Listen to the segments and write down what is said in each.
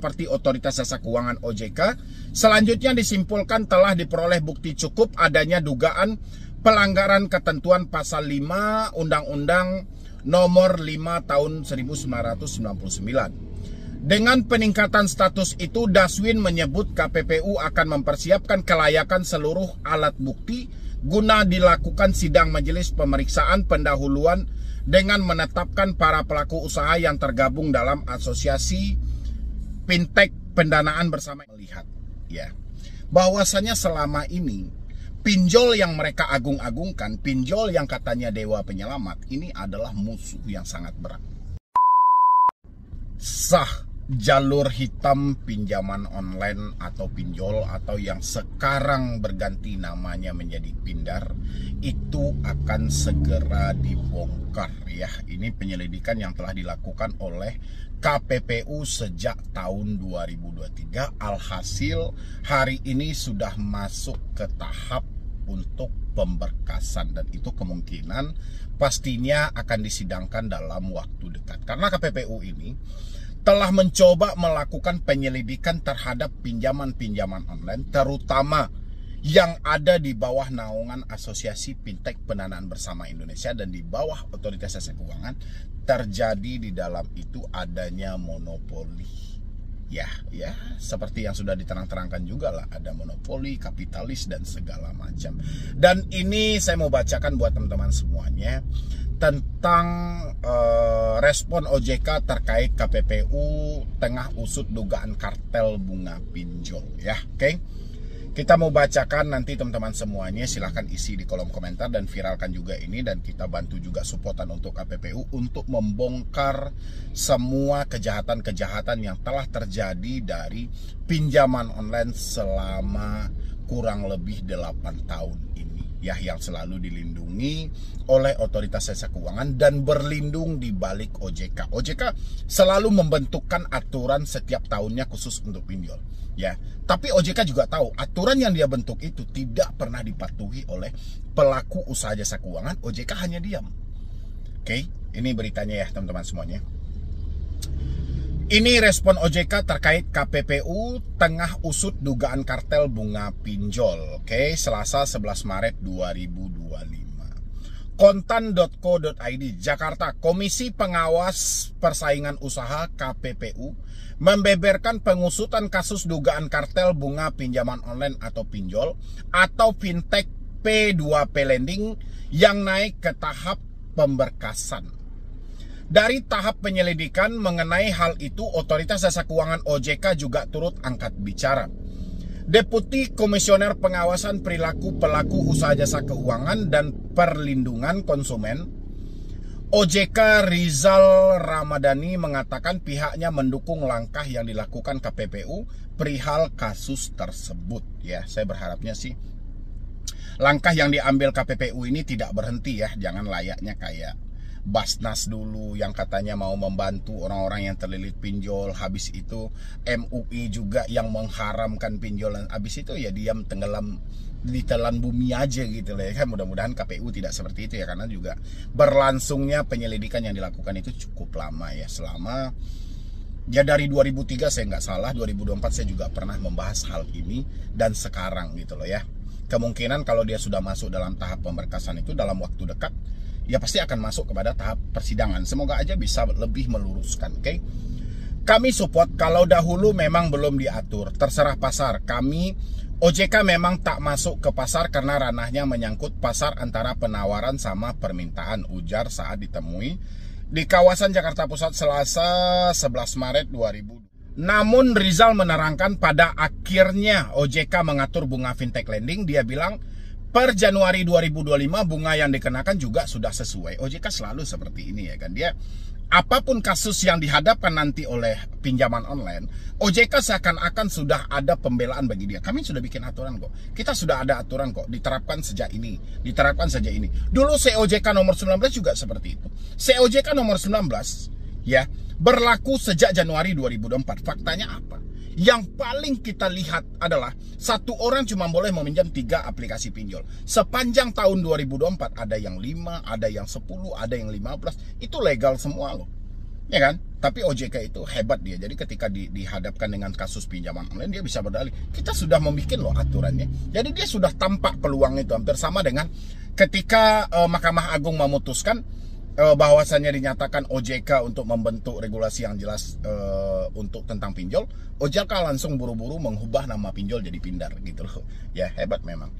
seperti Otoritas Jasa Keuangan OJK. Selanjutnya disimpulkan telah diperoleh bukti cukup adanya dugaan pelanggaran ketentuan pasal 5 Undang-Undang Nomor 5 Tahun 1999. Dengan peningkatan status itu, Daswin menyebut KPPU akan mempersiapkan kelayakan seluruh alat bukti guna dilakukan sidang majelis pemeriksaan pendahuluan dengan menetapkan para pelaku usaha yang tergabung dalam asosiasi fintech pendanaan bersama. Melihat ya bahwasanya selama ini pinjol yang mereka agung-agungkan, pinjol yang katanya dewa penyelamat, ini adalah musuh yang sangat berat. Sah jalur hitam pinjaman online atau pinjol atau yang sekarang berganti namanya menjadi Pindar itu akan segera dibongkar ya. Ini penyelidikan yang telah dilakukan oleh KPPU sejak tahun 2023. Alhasil hari ini sudah masuk ke tahap untuk pemberkasan dan itu kemungkinan pastinya akan disidangkan dalam waktu dekat. Karena KPPU ini telah mencoba melakukan penyelidikan terhadap pinjaman-pinjaman online, terutama yang ada di bawah naungan Asosiasi Fintech Pendanaan Bersama Indonesia dan di bawah Otoritas Jasa Keuangan. Terjadi di dalam itu adanya monopoli. Ya, seperti yang sudah diterang-terangkan juga lah, ada monopoli, kapitalis dan segala macam. Dan ini saya mau bacakan buat teman-teman semuanya tentang respon OJK terkait KPPU tengah usut dugaan kartel bunga pinjol ya. Oke. Kita mau bacakan nanti teman-teman semuanya, silahkan isi di kolom komentar dan viralkan juga ini, dan kita bantu juga supportan untuk KPPU untuk membongkar semua kejahatan-kejahatan yang telah terjadi dari pinjaman online selama kurang lebih 8 tahun ini ya, yang selalu dilindungi oleh Otoritas Jasa Keuangan dan berlindung di balik OJK. OJK selalu membentukkan aturan setiap tahunnya khusus untuk pinjol ya. Tapi OJK juga tahu aturan yang dia bentuk itu tidak pernah dipatuhi oleh pelaku usaha jasa keuangan. OJK hanya diam. Oke, ini beritanya ya teman-teman semuanya. Ini respon OJK terkait KPPU tengah usut dugaan kartel bunga pinjol. Oke, Selasa 11 Maret 2025. Kontan.co.id, Jakarta. Komisi Pengawas Persaingan Usaha KPPU membeberkan pengusutan kasus dugaan kartel bunga pinjaman online atau pinjol atau fintech P2P lending yang naik ke tahap pemberkasan. Dari tahap penyelidikan mengenai hal itu, Otoritas Jasa Keuangan OJK juga turut angkat bicara. Deputi Komisioner Pengawasan Perilaku Pelaku Usaha Jasa Keuangan dan Perlindungan Konsumen OJK Rizal Ramadhani mengatakan pihaknya mendukung langkah yang dilakukan KPPU perihal kasus tersebut. Ya, saya berharapnya sih langkah yang diambil KPPU ini tidak berhenti ya, jangan layaknya kayak Basnas dulu yang katanya mau membantu orang-orang yang terlilit pinjol, habis itu MUI juga yang mengharamkan pinjolan, habis itu ya diam tenggelam ditelan bumi aja gitu lah ya. Mudah-mudahan KPU tidak seperti itu ya, karena juga berlangsungnya penyelidikan yang dilakukan itu cukup lama ya, selama ya dari 2003 saya nggak salah, 2024 saya juga pernah membahas hal ini, dan sekarang gitu loh ya. Kemungkinan kalau dia sudah masuk dalam tahap pemberkasan itu dalam waktu dekat ya pasti akan masuk kepada tahap persidangan. Semoga aja bisa lebih meluruskan. Oke. Kami support kalau dahulu memang belum diatur, terserah pasar. Kami OJK memang tak masuk ke pasar karena ranahnya menyangkut pasar antara penawaran sama permintaan, ujar saat ditemui di kawasan Jakarta Pusat Selasa 11 Maret 2020. Namun Rizal menerangkan pada akhirnya OJK mengatur bunga fintech lending. Dia bilang per Januari 2025 bunga yang dikenakan juga sudah sesuai. OJK selalu seperti ini ya kan. Dia apapun kasus yang dihadapkan nanti oleh pinjaman online, OJK seakan-akan sudah ada pembelaan bagi dia. Kami sudah bikin aturan kok. Kita sudah ada aturan kok, diterapkan sejak ini, diterapkan sejak ini. Dulu COJK nomor 19 juga seperti itu. COJK nomor 19 ya berlaku sejak Januari 2024. Faktanya apa? Yang paling kita lihat adalah satu orang cuma boleh meminjam 3 aplikasi pinjol. Sepanjang tahun 2024 ada yang 5, ada yang 10, ada yang 15. Itu legal semua loh. ya kan? Tapi OJK itu hebat dia. Jadi ketika dihadapkan dengan kasus pinjaman online, dia bisa berdalih, kita sudah membuat loh aturannya. Jadi dia sudah tampak peluang itu, hampir sama dengan ketika Mahkamah Agung memutuskan bahwasannya dinyatakan OJK untuk membentuk regulasi yang jelas untuk tentang pinjol, OJK langsung buru-buru mengubah nama pinjol jadi Pindar gitu loh. Ya, hebat memang.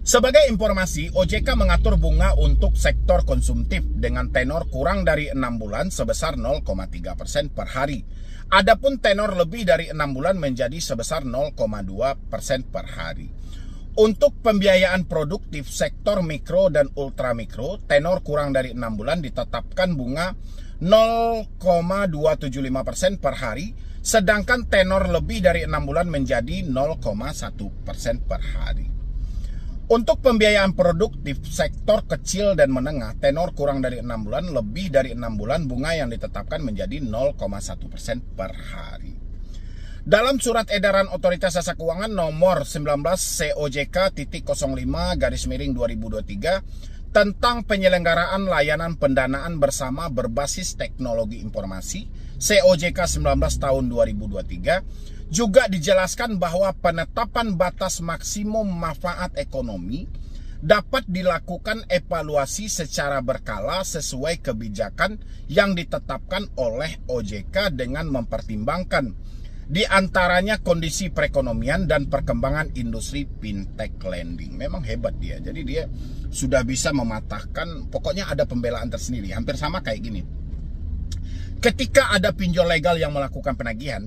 Sebagai informasi, OJK mengatur bunga untuk sektor konsumtif dengan tenor kurang dari 6 bulan sebesar 0,3% per hari. Adapun tenor lebih dari 6 bulan menjadi sebesar 0,2% per hari. Untuk pembiayaan produktif sektor mikro dan ultramikro, tenor kurang dari 6 bulan ditetapkan bunga 0,275% per hari, sedangkan tenor lebih dari 6 bulan menjadi 0,1% per hari. Untuk pembiayaan produktif sektor kecil dan menengah, tenor kurang dari 6 bulan, lebih dari 6 bulan, bunga yang ditetapkan menjadi 0,1% per hari. Dalam surat edaran Otoritas Jasa Keuangan nomor 19 COJK.05/2023 tentang penyelenggaraan layanan pendanaan bersama berbasis teknologi informasi COJK 19 tahun 2023, juga dijelaskan bahwa penetapan batas maksimum manfaat ekonomi dapat dilakukan evaluasi secara berkala sesuai kebijakan yang ditetapkan oleh OJK dengan mempertimbangkan di antaranya kondisi perekonomian dan perkembangan industri fintech lending. Memang hebat dia. Jadi dia sudah bisa mematahkan, pokoknya ada pembelaan tersendiri. Hampir sama kayak gini. Ketika ada pinjol legal yang melakukan penagihan,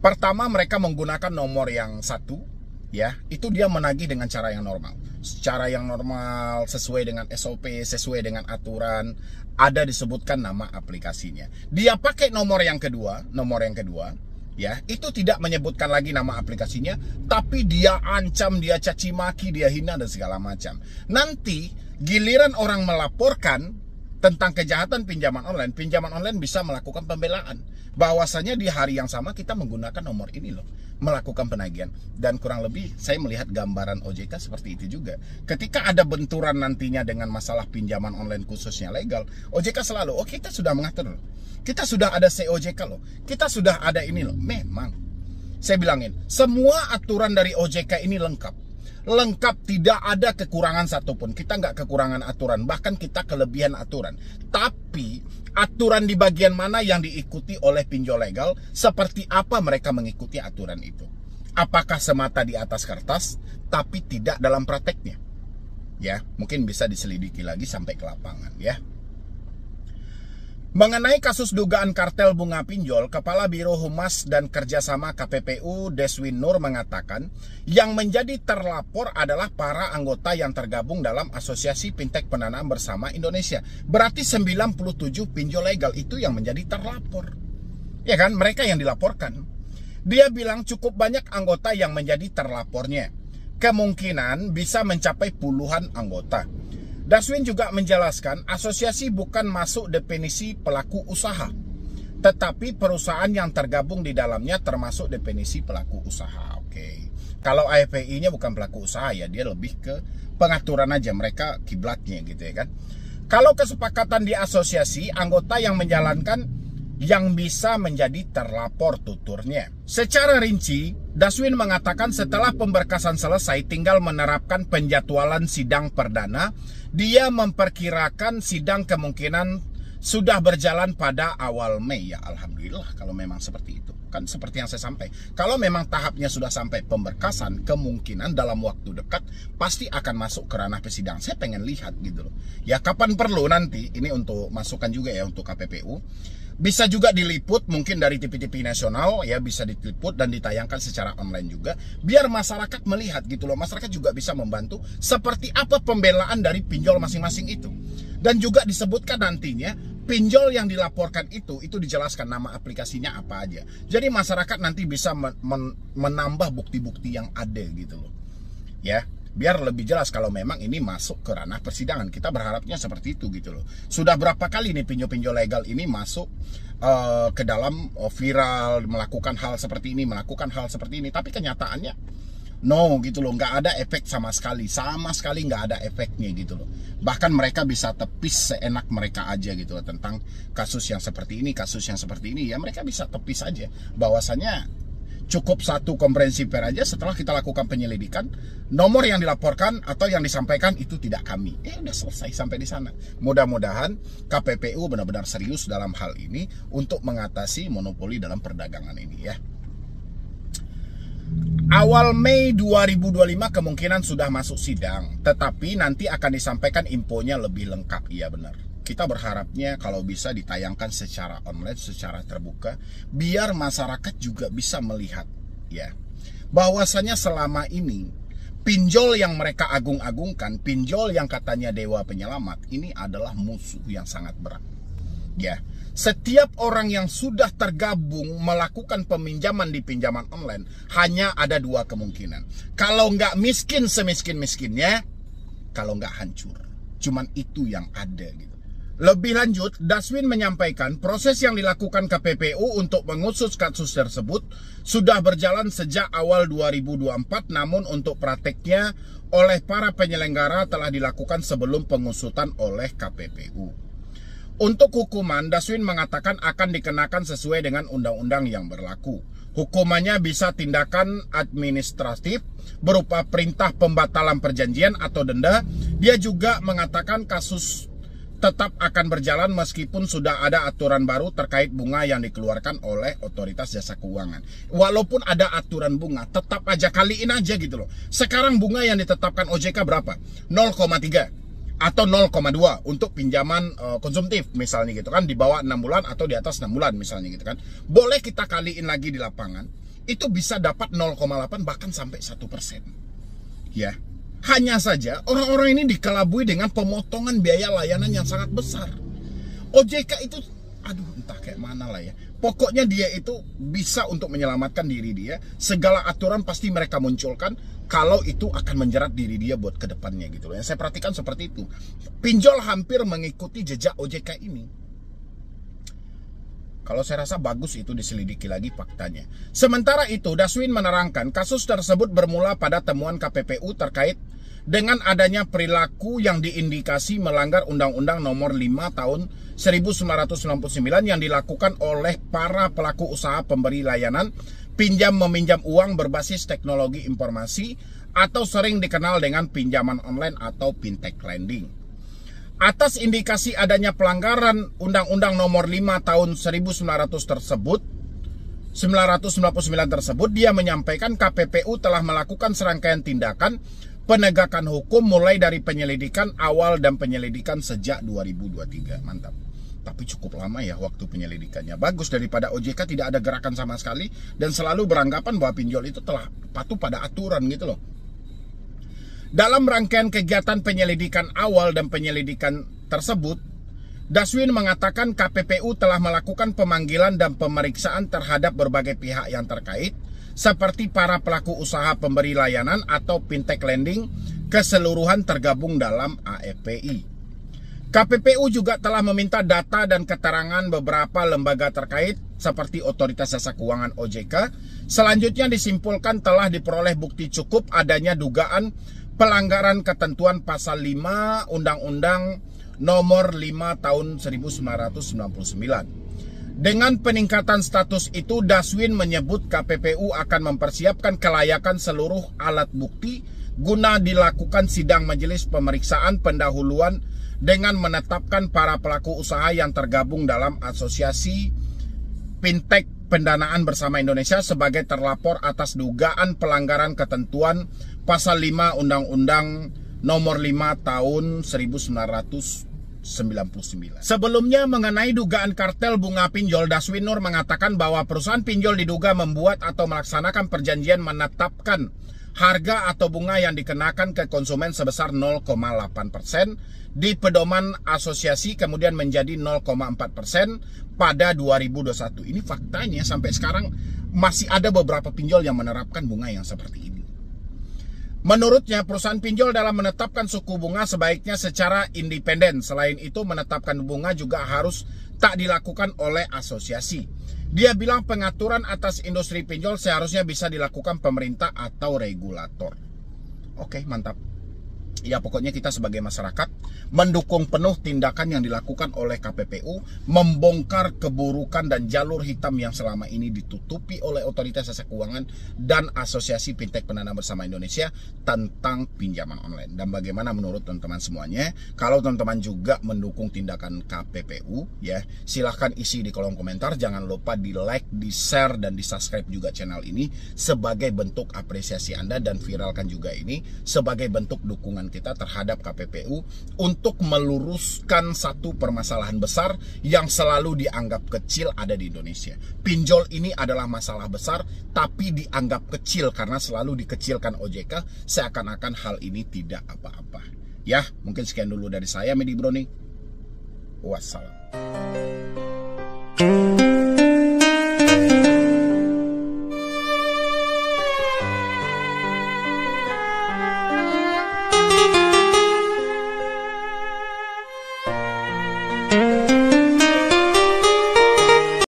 pertama mereka menggunakan nomor yang satu, ya, itu dia menagih dengan cara yang normal. Cara yang normal sesuai dengan SOP, sesuai dengan aturan, ada disebutkan nama aplikasinya. Dia pakai nomor yang kedua, ya, itu tidak menyebutkan lagi nama aplikasinya, tapi dia ancam, dia caci maki, dia hina dan segala macam. Nanti giliran orang melaporkan tentang kejahatan pinjaman online bisa melakukan pembelaan bahwasanya di hari yang sama kita menggunakan nomor ini loh, melakukan penagihan. Dan kurang lebih saya melihat gambaran OJK seperti itu juga. Ketika ada benturan nantinya dengan masalah pinjaman online khususnya legal, OJK selalu, oh kita sudah mengatur loh, kita sudah ada COJK loh, kita sudah ada ini loh. Memang saya bilangin, semua aturan dari OJK ini lengkap, tidak ada kekurangan satupun. Kita nggak kekurangan aturan, bahkan kita kelebihan aturan. Tapi aturan di bagian mana yang diikuti oleh pinjol legal, seperti apa mereka mengikuti aturan itu? Apakah semata di atas kertas tapi tidak dalam prakteknya? Ya, mungkin bisa diselidiki lagi sampai ke lapangan, ya. Mengenai kasus dugaan kartel bunga pinjol, Kepala Biro Humas dan Kerjasama KPPU Deswin Nur mengatakan yang menjadi terlapor adalah para anggota yang tergabung dalam Asosiasi Fintech Pendanaan Bersama Indonesia. Berarti 97 pinjol legal itu yang menjadi terlapor. Ya kan, mereka yang dilaporkan. Dia bilang cukup banyak anggota yang menjadi terlapornya. Kemungkinan bisa mencapai puluhan anggota. Deswin juga menjelaskan asosiasi bukan masuk definisi pelaku usaha, tetapi perusahaan yang tergabung di dalamnya termasuk definisi pelaku usaha. Oke. Kalau AFPI-nya bukan pelaku usaha ya, dia lebih ke pengaturan aja, mereka kiblatnya gitu ya kan. Kalau kesepakatan di asosiasi, anggota yang menjalankan yang bisa menjadi terlapor tuturnya. Secara rinci, Deswin mengatakan setelah pemberkasan selesai tinggal menerapkan penjadwalan sidang perdana. Dia memperkirakan sidang kemungkinan sudah berjalan pada awal Mei. Ya alhamdulillah kalau memang seperti itu. Kan seperti yang saya sampaikan, kalau memang tahapnya sudah sampai pemberkasan, kemungkinan dalam waktu dekat pasti akan masuk ke ranah persidangan. Saya pengen lihat gitu loh. Ya kapan perlu nanti, ini untuk masukan juga ya untuk KPPU. Bisa juga diliput mungkin dari TV-TV nasional ya, bisa diliput dan ditayangkan secara online juga biar masyarakat melihat gitu loh. Masyarakat juga bisa membantu seperti apa pembelaan dari pinjol masing-masing itu. Dan juga disebutkan nantinya pinjol yang dilaporkan itu dijelaskan nama aplikasinya apa aja. Jadi masyarakat nanti bisa menambah bukti-bukti yang ada gitu loh. Ya, biar lebih jelas kalau memang ini masuk ke ranah persidangan. Kita berharapnya seperti itu gitu loh. Sudah berapa kali nih pinjol-pinjol legal ini masuk ke dalam viral, melakukan hal seperti ini, tapi kenyataannya No gitu loh, nggak ada efek sama sekali nggak ada efeknya gitu loh. Bahkan mereka bisa tepis seenak mereka aja gitu loh tentang kasus yang seperti ini, ya mereka bisa tepis aja. Bahwasannya cukup satu konferensi pers aja setelah kita lakukan penyelidikan, nomor yang dilaporkan atau yang disampaikan itu tidak kami. Udah selesai sampai di sana. Mudah-mudahan KPPU benar-benar serius dalam hal ini untuk mengatasi monopoli dalam perdagangan ini ya. Awal Mei 2025 kemungkinan sudah masuk sidang, tetapi nanti akan disampaikan infonya lebih lengkap. Iya benar. Kita berharapnya kalau bisa ditayangkan secara online, secara terbuka, biar masyarakat juga bisa melihat ya, bahwasanya selama ini pinjol yang mereka agung-agungkan, pinjol yang katanya dewa penyelamat, ini adalah musuh yang sangat berat. Ya, setiap orang yang sudah tergabung melakukan peminjaman di pinjaman online hanya ada dua kemungkinan. Kalau nggak miskin semiskin-miskinnya, kalau nggak hancur. Cuman itu yang ada gitu. Lebih lanjut, Daswin menyampaikan proses yang dilakukan KPPU untuk mengusut kasus tersebut sudah berjalan sejak awal 2024, namun untuk prakteknya oleh para penyelenggara telah dilakukan sebelum pengusutan oleh KPPU. Untuk hukuman, Daswin mengatakan akan dikenakan sesuai dengan undang-undang yang berlaku. Hukumannya bisa tindakan administratif berupa perintah pembatalan perjanjian atau denda. Dia juga mengatakan kasus tetap akan berjalan meskipun sudah ada aturan baru terkait bunga yang dikeluarkan oleh Otoritas Jasa Keuangan. Walaupun ada aturan bunga, tetap aja kaliin aja gitu loh. Sekarang bunga yang ditetapkan OJK berapa? 0,3 atau 0,2 untuk pinjaman konsumtif misalnya gitu kan, di bawah 6 bulan atau di atas 6 bulan misalnya gitu kan. Boleh kita kaliin lagi di lapangan, itu bisa dapat 0,8 bahkan sampai 1%. Ya. Hanya saja orang-orang ini dikelabui dengan pemotongan biaya layanan yang sangat besar. OJK itu, aduh entah kayak mana lah ya. Pokoknya dia itu bisa untuk menyelamatkan diri dia. Segala aturan pasti mereka munculkan kalau itu akan menjerat diri dia buat kedepannya gitu loh. Yang saya perhatikan seperti itu. Pinjol hampir mengikuti jejak OJK ini. Kalau saya rasa bagus itu diselidiki lagi faktanya. Sementara itu, Daswin menerangkan kasus tersebut bermula pada temuan KPPU terkait dengan adanya perilaku yang diindikasi melanggar Undang-Undang Nomor 5 Tahun 1999 yang dilakukan oleh para pelaku usaha pemberi layanan pinjam-meminjam uang berbasis teknologi informasi atau sering dikenal dengan pinjaman online atau fintech lending. Atas indikasi adanya pelanggaran Undang-Undang Nomor 5 Tahun 1999 tersebut, dia menyampaikan KPPU telah melakukan serangkaian tindakan penegakan hukum mulai dari penyelidikan awal dan penyelidikan sejak 2023. Mantap. Tapi cukup lama ya waktu penyelidikannya. Bagus daripada OJK tidak ada gerakan sama sekali dan selalu beranggapan bahwa pinjol itu telah patuh pada aturan gitu loh. Dalam rangkaian kegiatan penyelidikan awal dan penyelidikan tersebut, Daswin mengatakan KPPU telah melakukan pemanggilan dan pemeriksaan terhadap berbagai pihak yang terkait, seperti para pelaku usaha pemberi layanan atau fintech lending keseluruhan tergabung dalam AFPI. KPPU juga telah meminta data dan keterangan beberapa lembaga terkait, seperti Otoritas Jasa Keuangan OJK. Selanjutnya disimpulkan telah diperoleh bukti cukup adanya dugaan pelanggaran ketentuan pasal 5 Undang-Undang Nomor 5 Tahun 1999. Dengan peningkatan status itu, Daswin menyebut KPPU akan mempersiapkan kelayakan seluruh alat bukti guna dilakukan sidang majelis pemeriksaan pendahuluan dengan menetapkan para pelaku usaha yang tergabung dalam Asosiasi Fintech Pendanaan Bersama Indonesia sebagai terlapor atas dugaan pelanggaran ketentuan Pasal 5 Undang-Undang Nomor 5 Tahun 1999. Sebelumnya mengenai dugaan kartel bunga pinjol, Daswin Nur mengatakan bahwa perusahaan pinjol diduga membuat atau melaksanakan perjanjian menetapkan harga atau bunga yang dikenakan ke konsumen sebesar 0,8% di pedoman asosiasi, kemudian menjadi 0,4% pada 2021. Ini faktanya sampai sekarang masih ada beberapa pinjol yang menerapkan bunga yang seperti ini. Menurutnya, perusahaan pinjol dalam menetapkan suku bunga sebaiknya secara independen. Selain itu, menetapkan bunga juga harus tak dilakukan oleh asosiasi. Dia bilang pengaturan atas industri pinjol seharusnya bisa dilakukan pemerintah atau regulator. Oke, mantap. Ya pokoknya kita sebagai masyarakat mendukung penuh tindakan yang dilakukan oleh KPPU, membongkar keburukan dan jalur hitam yang selama ini ditutupi oleh Otoritas Jasa Keuangan dan Asosiasi Fintech Pendanaan Bersama Indonesia tentang pinjaman online. Dan bagaimana menurut teman-teman semuanya? Kalau teman-teman juga mendukung tindakan KPPU, ya silahkan isi di kolom komentar. Jangan lupa di like, di share, dan di subscribe juga channel ini sebagai bentuk apresiasi Anda, dan viralkan juga ini sebagai bentuk dukungan kita terhadap KPPU untuk meluruskan satu permasalahan besar yang selalu dianggap kecil ada di Indonesia. Pinjol ini adalah masalah besar tapi dianggap kecil karena selalu dikecilkan OJK, seakan-akan hal ini tidak apa-apa. Ya, mungkin sekian dulu dari saya, Medi Brownie. Wassalam.